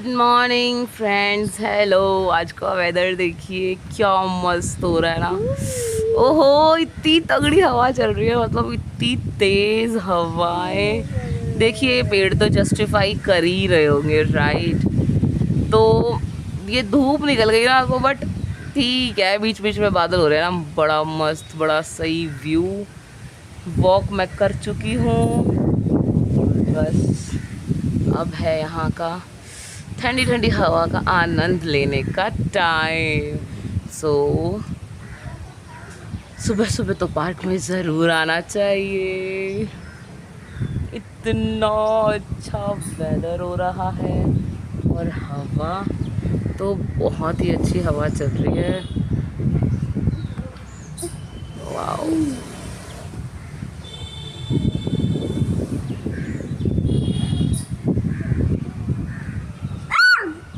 Morning friends, hello. आज का weather देखिए क्या मस्त हो रहा है ना। ओहो, इतनी तगड़ी हवा चल रही है, मतलब इतनी तेज हवाएं। देखिए पेड़ तो जस्टिफाई कर ही रहे होंगे, राइट। तो ये धूप निकल गई ना तो, बट ठीक है, बीच बीच में बादल हो रहे हैं ना, बड़ा मस्त, बड़ा सही व्यू। वॉक मैं कर चुकी हूँ, बस अब है यहाँ का ठंडी ठंडी हवा का आनंद लेने का टाइम। सो सुबह सुबह तो पार्क में ज़रूर आना चाहिए। इतना अच्छा वेदर हो रहा है और हवा तो बहुत ही अच्छी हवा चल रही है। वाओ।